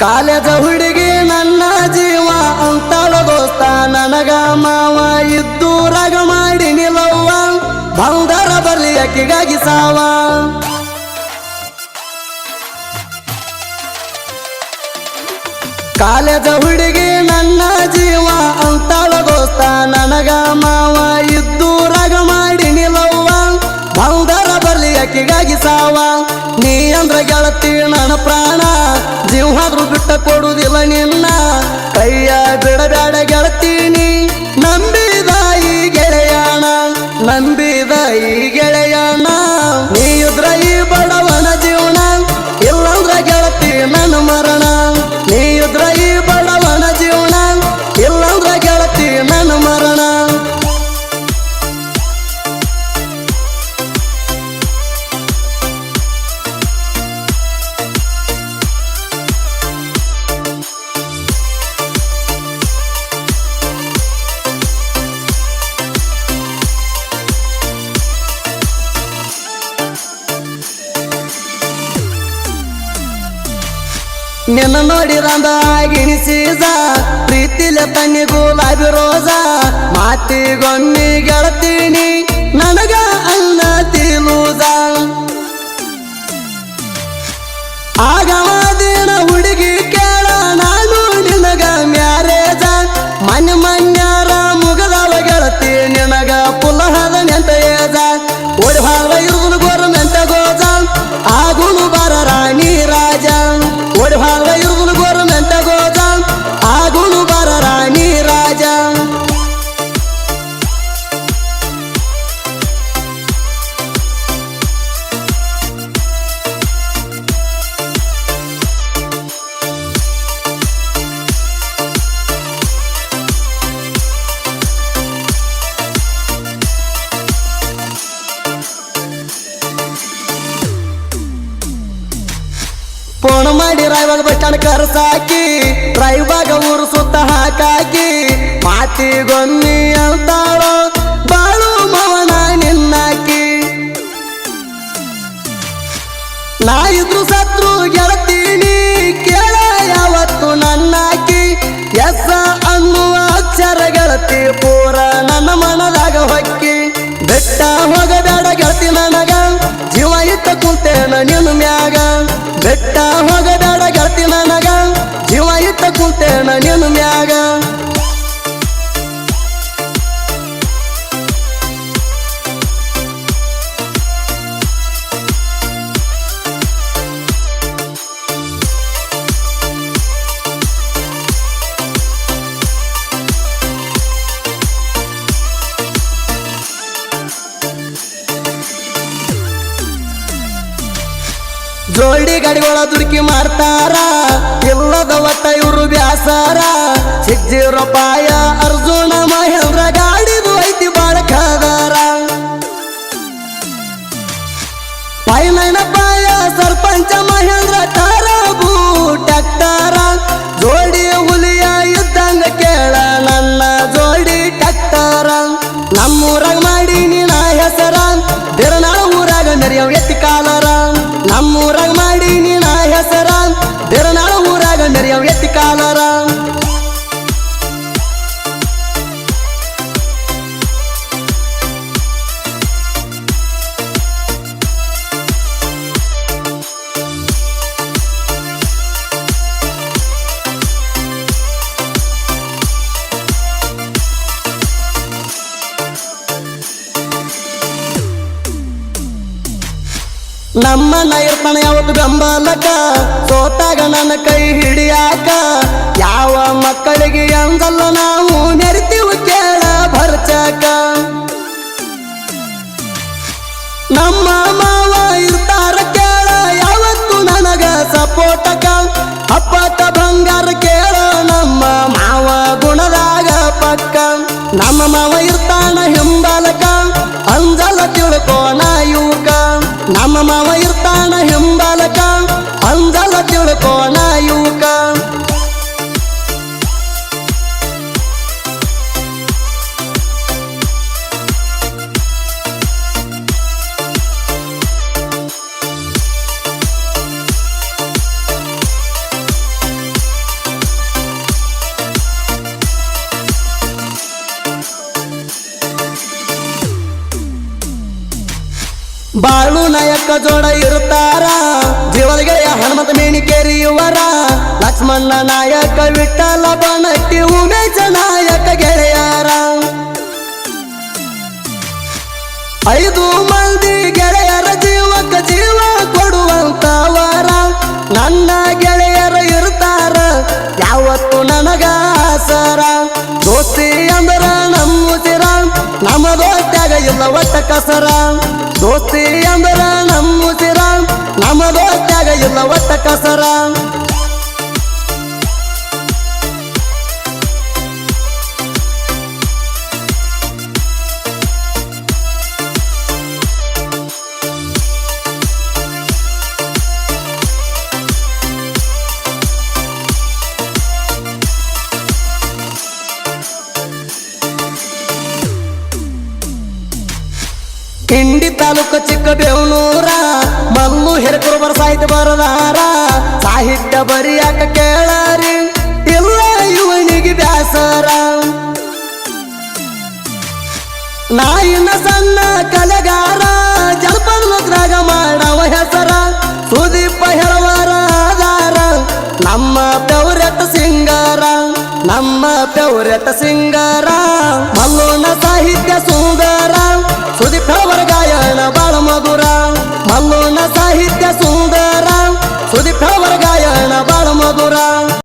college ಹುಡುಗಿ ನನ್ನ ಜೀವ ಅಂತಾಳ ದೋಸ್ತ ನನಗ ಮಾವ ಇದ್ದೂರಾಗ ಮಾಡಿ ನಿಲ್ಲವ್ವ ಬಂದರ ಬರ್ಲಿ ಅಕ್ಕಿಗಾಗಿ ಸಾವ ಕಾಲೇಜ ಹುಡುಗಿ ನನ್ನ ಜೀವ ಅಂತಾಳ ದೋಸ್ತ ನನಗ ಮಾವ ಇದ್ದೂರಾಗ ಮಾಡಿ ನಿಲ್ಲವ್ವ ಬಂದರ ಬರ್ಲಿ ಅಕ್ಕಿಗಾಗಿ ಸಾವ ನೀ ಅಂದ್ರ ಗೆಳತಿ ನನ್ನ ಪ್ರಾಣ ಜೀವಾದ್ರೂ ಬಿಟ್ಟ ಕೊಡುವುದಿಲ್ಲ ನಿನ್ನ ಕೈಯ ಬಿಡಬೇಡ ಗೆಳತೀನಿ ನಂಬಿದ ಈ ಗೆಳೆಯಣ ನಂಬಿದ ಈ ಗೆಳೆಯಣ ನೀ ಇದ್ರ ಈ ಬಡವನ ಜೀವನ ಇಲ್ಲಂದ್ರ ಗೆಳತಿ ನನ್ನ ಮರಣ ನೀ ಇದ್ರ ಈ ಬಡವನ ಜೀವನ ಇಲ್ಲಂದ್ರ ಗೆಳತಿ ನನ್ನ ಮರಣ ನಿನ್ನ ನೋಡಿದಂದ ಗಿಣಿಸೀಸ ಪ್ರೀತಿಲೆ ತನ್ನಿ ಗುಲಾಬಿ ರೋಜ ಮಾತಿಗೊಮ್ಮಿ ಗೆಳತೀನಿ ನನಗ ಅನ್ನ ತಿಲೂಜ ಆಗವಾದಿನ ಹುಡುಗಿ ಕೇಳ ನಾನು ನಿನಗ ಮ್ಯಾರೇಜ ಮನ್ಯಾರ ಮುಗದವ ಗೆಳತಿ ನಿನಗ ಪುಲಹದ ನೆಂಟ ಏಜ ಓಡಿ ಭಾವ ಇರುವುದು ಗೋರ್ಮೆಂಟ ಗೋಜ ಆಗುನು ಬರ ರಾಣಿ ರಾಜ ಓಡಿ ಭಾವ ಇರುವುದು ಗೋರ್ಮೆಂಟ ಗೋಜ ಆಗುನು ಬರ ರಾಣಿ ರಾಜ ಫೋನ್ ಮಾಡಿ ರಾಯವಾಗ ಬಸ್ ಸ್ಟ್ಯಾಂಡ್ ಕರ್ಸಾಕಿ ರಾಯವಾಗ ಊರು ಸುತ್ತ ಹಾಕಾಕಿ ಮಾತಿಗೊಮ್ಮಿ ಅಂತಾಳೋ ಬಾಳು ಮವನ ನಿನ್ನಾಕಿ ನಾ ಇದ್ರು ಸತ್ರು ಗೆಳತೀನಿ ಕೇಳ ಯಾವತ್ತು ನನ್ನಾಕಿ ಎಸ್ ಅನ್ನುವ ಅಕ್ಷರ ಗೆಳತಿ ಪೂರ ನನ್ನ ಮನದಾಗ ಹೊಕ್ಕಿ ಬೆಟ್ಟ ಹೋಗಬೇಡ ಗೆಳತಿ ನನಗ ಜೀವ ಇಟ್ಟ ಕುಂತೇನ ನಿನ್ನ ಮ್ಯಾಗ ಬೆಟ್ಟ ಹೋಗಬೇಡ ಗೆಳತಿ ನನಗ ಜೀವ ಇಟ್ಟ ಕುಂತೇನ ನಿನ್ನ ಮ್ಯಾಗ ಜೋಡಿ ಗಾಡಿಗಳ ದುಡುಕಿ ಮಾಡ್ತಾರ ಇಲ್ಲದ ಒಟ್ಟ ಇವ್ರು ಬ್ಯಾಸಾರ ಸಿಗ್ಜಿರಪಾಯ ಅರ್ಜುನ ಮಹೇಂದ್ರ ಗಾಡಿದು ಐತಿ ಬಾಳ ಖಾದಾರ ಪೈನೈನ ಪಾಯ ಸರ್ಪಂಚ ಮಹೇಂದ್ರ ಟಾರ ಬೂಟ್ಯಾಕ್ಟಾರ ಜೋಡಿ ಹುಲಿಯ ಇದ್ದಂಗ ಕೇಳ ನನ್ನ ಜೋಡಿ ಟ್ಯಾಕ್ಟಾರ ನಮ್ಮೂರಾಗ ಮಾಡಿ ನೀನ ಹೆಸರ ಬಿರನಾಳ ಊರಾಗ ಮೆರಿಯವ್ ಎತ್ತಿ ಕಾಲರ ನಮ್ಮೂರಾಗ ಮಾಡಿ ನೀನ ಹೆಸರ ಬಿರನಾಳ ಊರಾಗ ಮೆರಿಯವ್ ಎತ್ತಿ ಕಾಲರ ನಮ್ಮನ್ನ ಇರ್ತಾನ ಯಾವತ್ತು ಬೆಂಬಲಕ ಸೋತಾಗ ನನ್ನ ಕೈ ಹಿಡಿಯಾಕ ಯಾವ ಮಕ್ಕಳಿಗೆ ಅಂದಲ್ಲ ನಾವು ನೆರಿತೀವಿ ಕೇಳ ಭರ್ಚಕ ನಮ್ಮ ಮಾವ ಇರ್ತಾರ ಕೇಳ ಯಾವತ್ತು ನನಗ ಸಪೋಟಕ ಅಪ್ಪಟ ಬಂಗಾರ ಕೇಳ ನಮ್ಮ ಮಾವ ಗುಣದಾಗ ಪಕ್ಕ ನಮ್ಮ ಮಾವ ಇರ್ತಾನ ಹಿಂಬಲಕ ಅಂಜಲ ತಿಳ್ಕೋಣ ಯುವಕ ನಮ್ಮ ಮಾವ ಇರ್ತಾನ ಹಿಂಬಲಕ ಅಂಜಲ ತಿಳ್ಕೋಣ ಯುವಕ ನಾಯಕ ಜೋಡ ಇರುತ್ತಾರ ಜೀವದ ಗೆಳೆಯ ಹನುಮಂತ ಮೇಣಿಕೇರಿ ಇವರ ಲಕ್ಷ್ಮಣ ನಾಯಕ ವಿಠಲ ಬನಟ್ಟಿ ಉಮೇಶ ನಾಯಕ ಗೆಳೆಯರ 5 ಮಂದಿ ಗೆಳೆಯರ ಜೀವಕ್ಕೆ ಜೀವ ಕೊಡುವಂತವರ ನನ್ನ ಗೆಳೆಯರ ಇರ್ತಾರ ಯಾವತ್ತು ನನಗಾಸರ ದೋಸ್ತಿ ಅಂದ್ರ ನಮ್ಮುಸಿರ ನಮ್ಮ ದೋಸ್ತ್ಯಾಗ ಇಲ್ಲ ಒಟ್ಟ ಕಸರ ದೋಸ್ತಿ ಅಂದ್ರ ನಮ್ಮುಸಿರ ನಮ್ಮ ದೋಸ್ತ್ಯಾಗ ಇಲ್ಲ ಒಟ್ಟ ಕಸರ ಇಂಡಿ ತಾಲೂಕು ಚಿಕ್ಕಬೇವನೂರ ಮಲ್ಲು ಹಿರಕುರುಬರ ಸಾಹಿತ್ಯ ಬರದಾರ ಸಾಹಿತ್ಯ ಬರಿಯಾಕ ಕೇಳಾರಿ ಇಲ್ಲ ಇವನಿಗೆ ಬ್ಯಾಸರ ನಾಯಿನ ಸಣ್ಣ ಕಲೆಗಾರ ಜನಪದ ಲೋಕದಾಗ ಮಾಡವ ಹೆಸರ ಸುದೀಪ ಹೇಳುವರ ಆಧಾರ ನಮ್ಮ ಪೆವರೆಟ್ ಸಿಂಗಾರ ನಮ್ಮ ಪೆವರೆಟ್ ಸಿಂಗಾರ ಮಲ್ಲೋನ ಸಾಹಿತ್ಯ ಸುಂದರ ಸುದೀಪ್ ಹೇಳುವರ ಗಾಯನ ಬಾಳ ಮಧುರ ಮಲ್ಲೋನ ಸಾಹಿತ್ಯ ಸುಂದರ ಸುದೀಪ್ ಹೇಳುವರ ಗಾಯನ ಬಾಳ ಮಧುರ